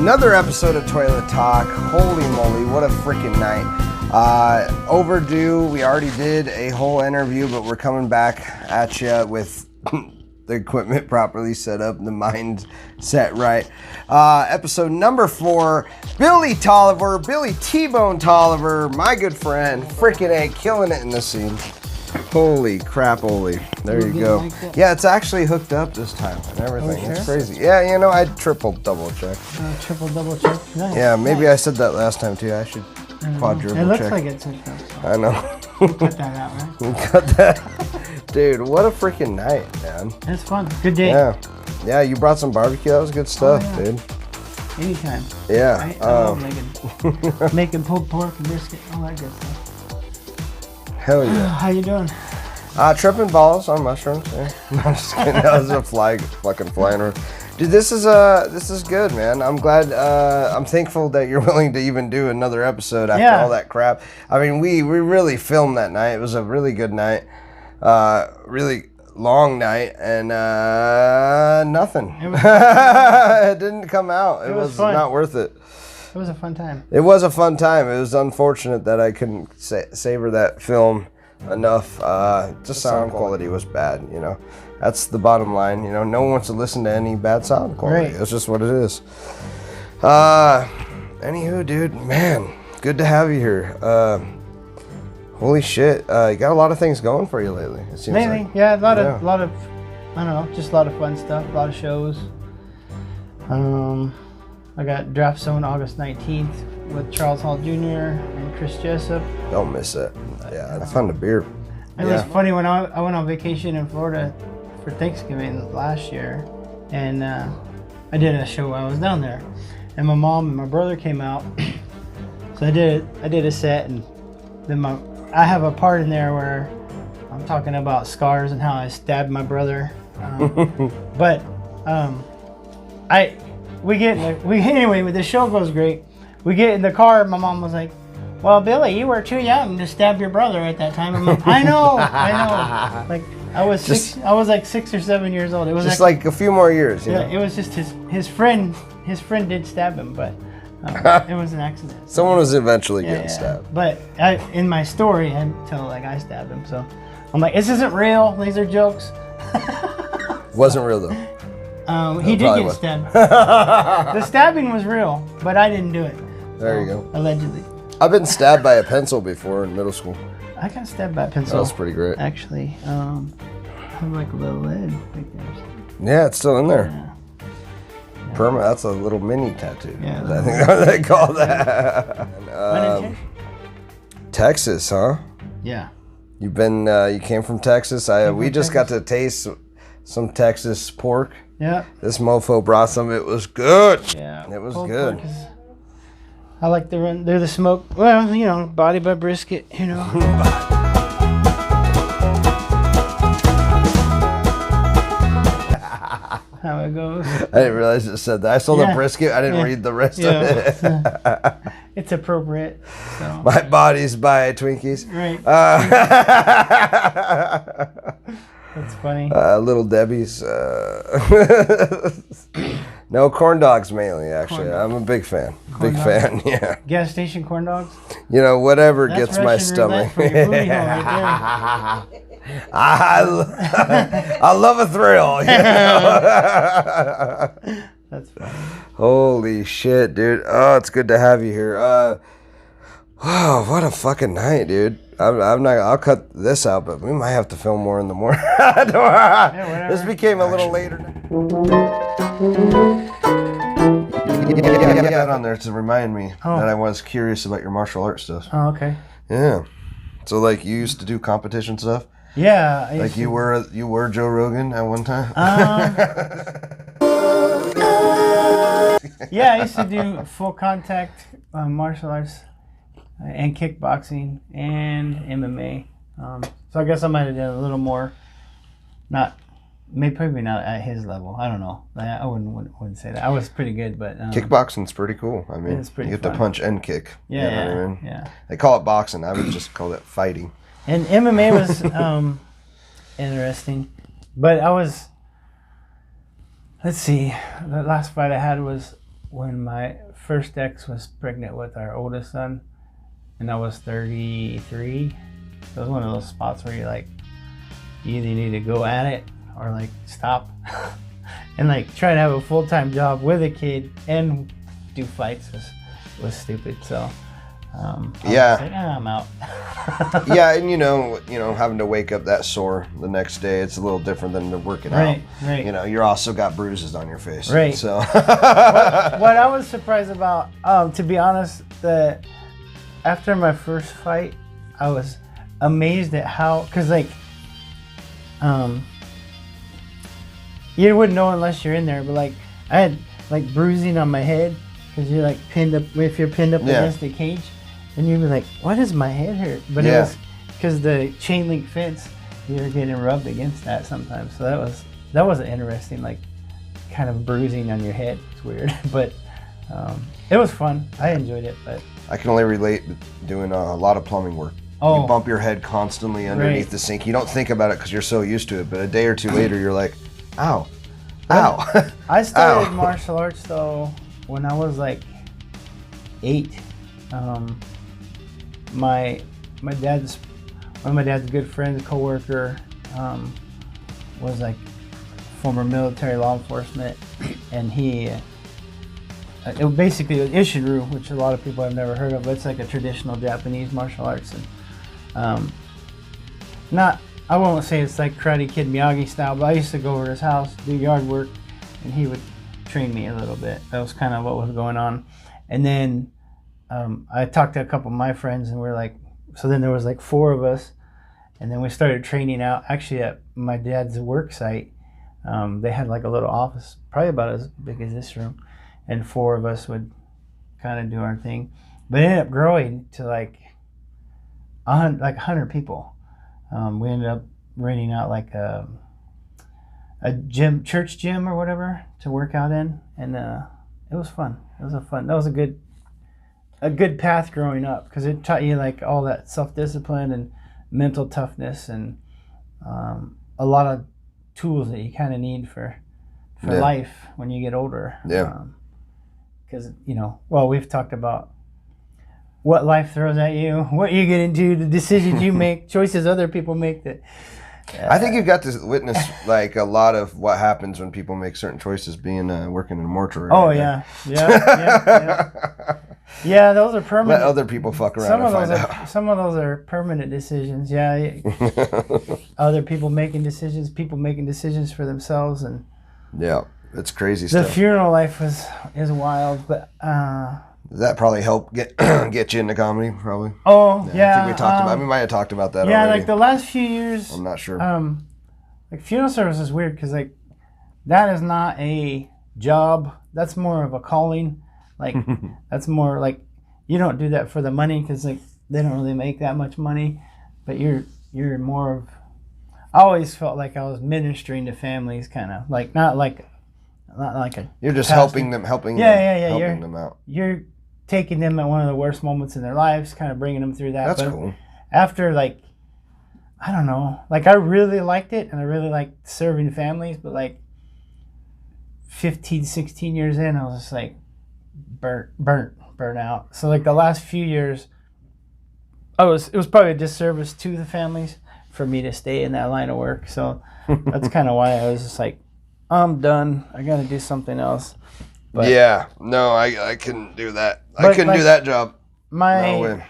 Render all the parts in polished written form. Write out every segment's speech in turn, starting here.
Another episode of Toilet Talk. Holy moly, what a freaking night. Overdue. We already did a whole interview, but we're coming back at you with the equipment properly set up, the mind set right. Episode number 4, Billy Tolliver, Billy T-Bone Tolliver, my good friend, freaking A, killing it in the scene. Holy crap, Oli. There you go. Like yeah, it's actually hooked up this time and everything. Oh, it's crazy. Yeah, you know, I triple double check. Triple check? Nice. Yeah, maybe I said that last time too. I should quadruple check. It looks like it's hooked up. So. I know. We'll cut that out, right? We'll cut that. Dude, what a freaking night, man. It's fun. Good day. Yeah. Yeah, you brought some barbecue. That was good stuff, dude. Anytime. Yeah. I love making pulled pork and brisket, all that good stuff. Hell yeah. How you doing? Tripping balls on mushrooms. Yeah. No, I'm just kidding. That was a fucking flying around. Dude, this is good, man. I'm glad. I'm thankful that you're willing to even do another episode after all that crap. I mean, we really filmed that night. It was a really good night, really long night, and nothing. It didn't come out. It was not worth it. It was a fun time. It was a fun time. It was unfortunate that I couldn't savor that film enough. Just sound quality was bad, you know. That's the bottom line, you know. No one wants to listen to any bad sound quality. Right. It's just what it is. Anywho, dude, man, good to have you here. Holy shit, you got a lot of things going for you lately. It seems like. Yeah, a lot of, I don't know, just a lot of fun stuff, a lot of shows. I got Draft Zone August 19th with Charles Hall Jr. and Chris Jessup. Don't miss it. Yeah, I found a beer. It was funny when I went on vacation in Florida for Thanksgiving last year, and I did a show while I was down there, and my mom and my brother came out. So I did a set, and then I have a part in there where I'm talking about scars and how I stabbed my brother. Anyway, the show goes great. We get in the car, my mom was like, "Well, Billy, you were too young to stab your brother at that time." I'm like, I know. Like I was like 6 or 7 years old. It was just like a few more years. Yeah, it was just his friend. His friend did stab him, but it was an accident. Someone was eventually getting stabbed. But in my story, I tell like I stabbed him. So I'm like, this isn't real. These are jokes. Wasn't real though. He did get stabbed. The stabbing was real, but I didn't do it. There you go. Allegedly. I've been stabbed by a pencil before in middle school. I got stabbed by a pencil. That was pretty great. Actually, I have like a little lead right there. Yeah, it's still in there. Yeah. Perma, that's a little mini tattoo. Yeah. I think that's what they call that. Texas, huh? Yeah. You've been, you came from Texas. We just got to taste some Texas pork. Yeah. This mofo brought some. It was good. Yeah. It was good. I like the smoke. Well, you know, body by brisket, you know. How it goes. I didn't realize it said that. I saw the brisket. I didn't read the rest of it. It's appropriate. So. My body's by Twinkies. Right. That's funny. Little Debbie's. No, corn dogs mainly, actually. I'm a big fan. Big fan, yeah. Gas station corn dogs? You know, whatever That's gets my stomach. For your booty hole right I love a thrill. You know? That's funny. Holy shit, dude. Oh, it's good to have you here. Oh, what a fucking night, dude. I'll cut this out, but we might have to film more in the morning. This became a little later. Get that on there to remind me that I was curious about your martial arts stuff. Oh, okay. Yeah. So, like, you used to do competition stuff? Yeah. Like you were Joe Rogan at one time? Yeah, I used to do full contact martial arts and kickboxing and MMA. So I guess I might have done a little more. Probably not at his level. I don't know. I wouldn't say that. I was pretty good, but kickboxing's pretty cool. I mean, it's pretty you get to punch and kick. Yeah, you know what I mean? Yeah. They call it boxing. I would just call it fighting. And MMA was interesting, but I was. Let's see. The last fight I had was when my first ex was pregnant with our oldest son, and I was 33. So it was one of those spots where you're like, you either need to go at it or like stop. And like try to have a full-time job with a kid and do fights was stupid. So I was like, I'm out. Yeah, and you know, having to wake up that sore the next day, it's a little different than working out. Right. You know, you're also got bruises on your face. Right. So what I was surprised about, to be honest, that after my first fight, I was amazed at how, because like, you wouldn't know unless you're in there, but like I had like bruising on my head because you're like pinned up. If you're pinned up against the cage, and you'd be like, "Why does my head hurt?" But it was because the chain link fence, you're getting rubbed against that sometimes. So that was interesting, like kind of bruising on your head. It's weird, but it was fun. I enjoyed it, but I can only relate to doing a lot of plumbing work. You bump your head constantly underneath the sink. You don't think about it because you're so used to it, but a day or two later, you're like, ow, ow. I started martial arts though when I was like 8. My dad's one of my dad's good friends, coworker, was like former military law enforcement, and he it basically was Ishinru, which a lot of people have never heard of. But it's like a traditional Japanese martial arts, and I won't say it's like Karate Kid Miyagi style, but I used to go over to his house, do yard work, and he would train me a little bit. That was kind of what was going on. And then I talked to a couple of my friends, and we're like, so then there was like 4 of us, and then we started training out. Actually, at my dad's work site, they had like a little office, probably about as big as this room, and 4 of us would kind of do our thing. But it ended up growing to like 100 people. We ended up renting out like a gym, church gym or whatever to work out in, and it was fun. That was a good path growing up because it taught you like all that self-discipline and mental toughness and a lot of tools that you kind of need for life when you get older. Yeah. Because we've talked about what life throws at you, what you get into, the decisions you make, choices other people make. That I think you got to witness like a lot of what happens when people make certain choices, being working in a mortuary. Oh yeah. Yeah, those are permanent. Let other people fuck around and find out. Some of those are permanent decisions. Yeah, other people making decisions, people making decisions for themselves, and yeah, it's crazy the stuff. funeral life is wild, but. Does that probably help get you into comedy? Probably. Oh yeah. I think we talked about. We might have talked about that. Yeah, already. like the last few years. I'm not sure. Like funeral service is weird because like that is not a job. That's more of a calling. Like that's more like you don't do that for the money because like they don't really make that much money, but you're more of. I always felt like I was ministering to families, kind of like not like a. You're just pastor. helping them out. You're taking them at one of the worst moments in their lives, kind of bringing them through that. That's but cool. After like, I don't know, like I really liked it and I really liked serving families, but like 15, 16 years in, I was just like burnt out. So like the last few years, it was probably a disservice to the families for me to stay in that line of work. So that's kind of why I was just like, I'm done. I got to do something else. But, yeah, no, I couldn't do that. I couldn't do that job. No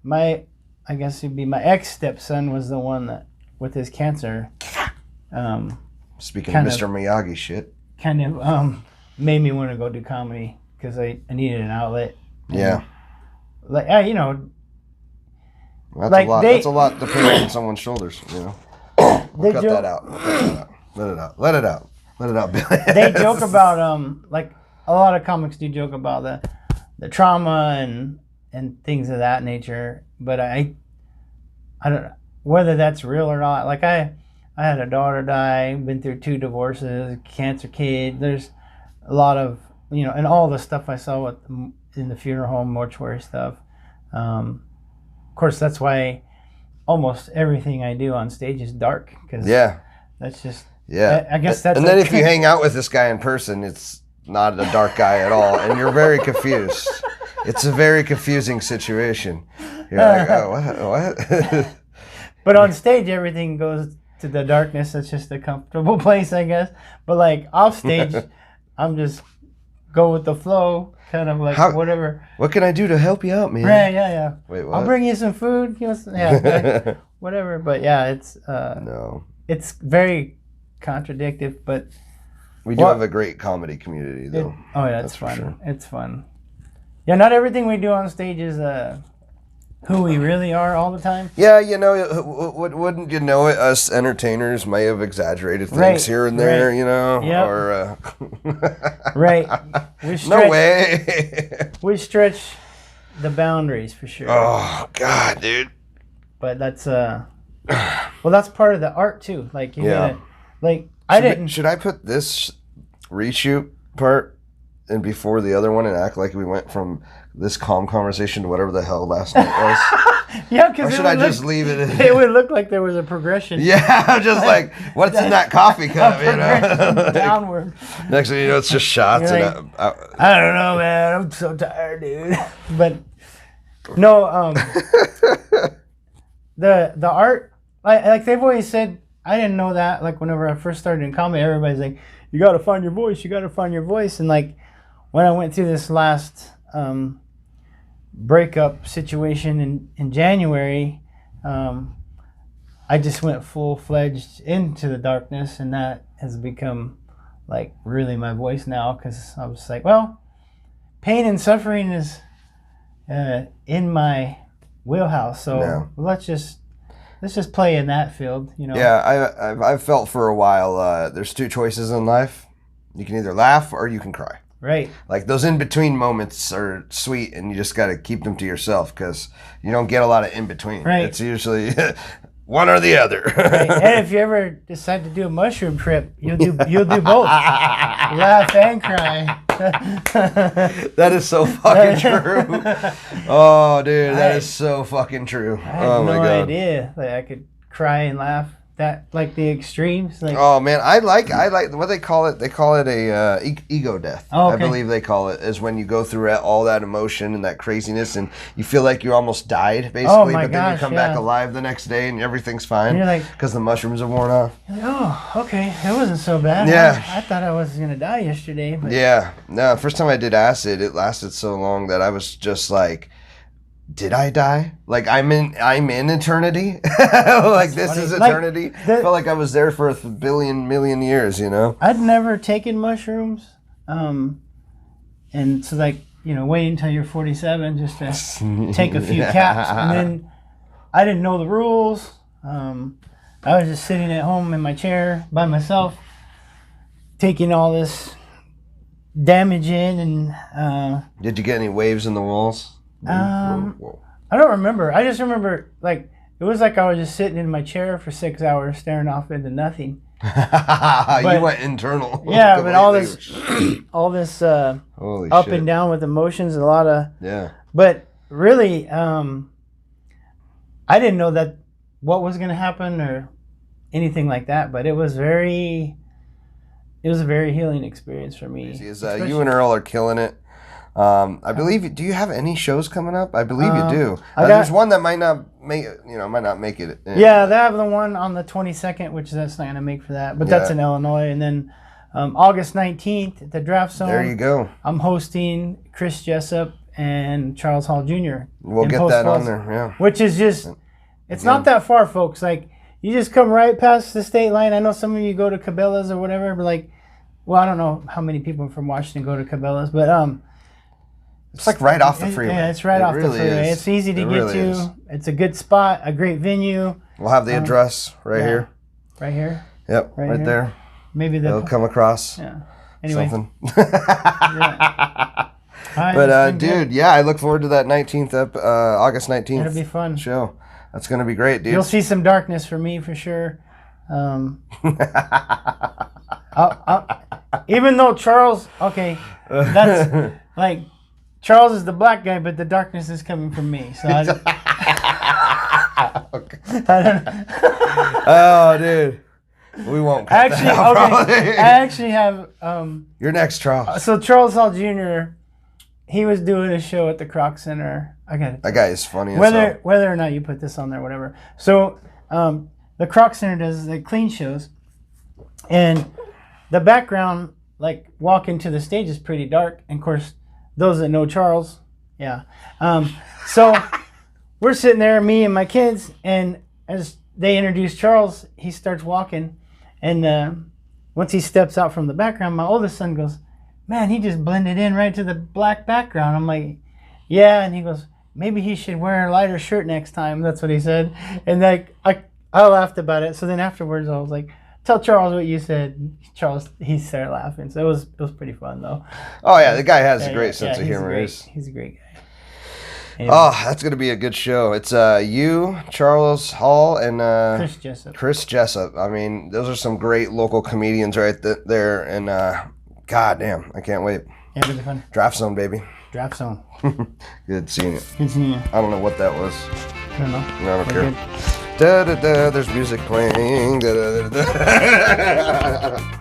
way. I guess it'd be my ex-stepson was the one that, with his cancer, speaking of Mr. Miyagi shit, kind of made me want to go do comedy because I needed an outlet. Yeah. Like, that's like a lot. That's a lot to put on someone's shoulders, We'll cut that out. Let it out, Billy. They joke about like a lot of comics do joke about the trauma and things of that nature, but I don't know whether that's real or not. Like I had a daughter die, been through 2 divorces, cancer kid. There's a lot of and all the stuff I saw in the funeral home, mortuary stuff. Of course, that's why almost everything I do on stage is dark because that's just. Yeah, I guess that's. And then if you hang out with this guy in person, it's not a dark guy at all, and you're very confused. It's a very confusing situation. You're like, oh, what? But on stage, everything goes to the darkness. It's just a comfortable place, I guess. But like off stage, I'm just go with the flow, kind of like whatever. What can I do to help you out, man? Right, yeah. Wait, what? I'll bring you some food. Yeah, whatever. But yeah, it's no. It's very contradictory, but we do have a great comedy community, though. That's fun. Sure. It's fun. Yeah, not everything we do on stage is who we really are all the time. Yeah, you know, wouldn't you know it? Us entertainers may have exaggerated things here and there, you know, or right. No way. We stretch the boundaries for sure. Oh God, dude. But that's well, that's part of the art too. Like you gotta, like Should I put this reshoot part in before the other one and act like we went from this calm conversation to whatever the hell last night was? Yeah, because or should I just leave it? It would look like there was a progression. Yeah, I'm just like, what's in that coffee cup? You know, downward. Next thing you know, it's just shots. Like, and I don't know, man. I'm so tired, dude. But no, the art, like they've always said. I didn't know that. Like whenever I first started in comedy, everybody's like, "You got to find your voice. You got to find your voice." And like when I went through this last breakup situation in January, I just went full-fledged into the darkness, and that has become like really my voice now, because I was like, well, pain and suffering is in my wheelhouse, so let's just play in that field, you know. Yeah, I've felt for a while there's two choices in life. You can either laugh or you can cry. Right. Like those in-between moments are sweet, and you just got to keep them to yourself, because you don't get a lot of in-between. Right. It's usually one or the other. Right. And if you ever decide to do a mushroom trip, you'll do both. Laugh and cry. That is so fucking true. Oh, dude, that is so fucking true. I had no idea that I could cry and laugh. That like the extremes. Like, oh man, I like what they call it. They call it a ego death. Oh, okay. I believe they call it, is when you go through all that emotion and that craziness, and you feel like you almost died basically, but then you come back alive the next day and everything's fine. You're like, because the mushrooms have worn off. You're like, oh, okay, that wasn't so bad. Yeah, I thought I was gonna die yesterday. But yeah, no. First time I did acid, it lasted so long that I was just like, did I die? Like I'm in eternity. Like this is eternity. Like, felt like I was there for a billion million years, you know. I'd never taken mushrooms, and so like, you know, wait until you're 47 just to take a few caps, and then I didn't know the rules. I was just sitting at home in my chair by myself, taking all this damage in, and did you get any waves in the walls? I don't remember. I just remember like it was like I was just sitting in my chair for 6 hours staring off into nothing. But, you went internal. Yeah, but all this Holy up shit. and down with emotions, a lot of But really, I didn't know that what was going to happen or anything like that. But it was a very healing experience for me. You and Earl are killing it. I believe. Do you have any shows coming up? I believe you do. There's one that might not make it. Yeah, they have the one on the 22nd, which that's not gonna make for that, but that's in Illinois. And then August 19th at the Draft Zone. There you go. I'm hosting Chris Jessup and Charles Hall Jr. We'll get that on there. Yeah. Which is just, it's not that far, folks. Like you just come right past the state line. I know some of you go to Cabela's or whatever, but like, well, I don't know how many people from Washington go to Cabela's, but it's like right off the freeway. Yeah, it's right off the freeway. It's easy to get to. It's a good spot, a great venue. We'll have the address right here. Right here? Yep, right there. Maybe they'll come across. Yeah. Anyway. Something. But dude, I look forward to that 19th August 19th. It'll be fun. Show. That's gonna be great, dude. You'll see some darkness for me for sure. Even though Charles, that's like. Charles is the black guy, but the darkness is coming from me. So I don't know. Oh, dude. We won't cut Actually, that out, probably. okay. I actually have. You're next, Charles. So Charles Hall Jr. He was doing a show at the Croc Center. I got it. That guy is funny as hell. Whether or not you put this on there, whatever. So the Croc Center does like clean shows, and the background, like walk into the stage, is pretty dark. And of course, those that know Charles, yeah. So we're sitting there, me and my kids, and as they introduce Charles, he starts walking, and once he steps out from the background, my oldest son goes, "Man, he just blended in right to the black background." I'm like, "Yeah," and he goes, "Maybe he should wear a lighter shirt next time." That's what he said, and like I laughed about it. So then afterwards, I was like, "Tell Charles what you said." Charles, he started laughing, so it was pretty fun though. Oh yeah, the guy has a great sense of humor. He's a great guy. Anyway. Oh, that's gonna be a good show. It's you, Charles Hall, and Chris Jessup. I mean, those are some great local comedians right there, and god damn, I can't wait. Yeah, it'll be fun. Draft Zone, baby. Draft Zone. Good seeing you. Good seeing you. I don't know what that was. I don't know. I don't care. Da da da. There's music playing. Da da da da.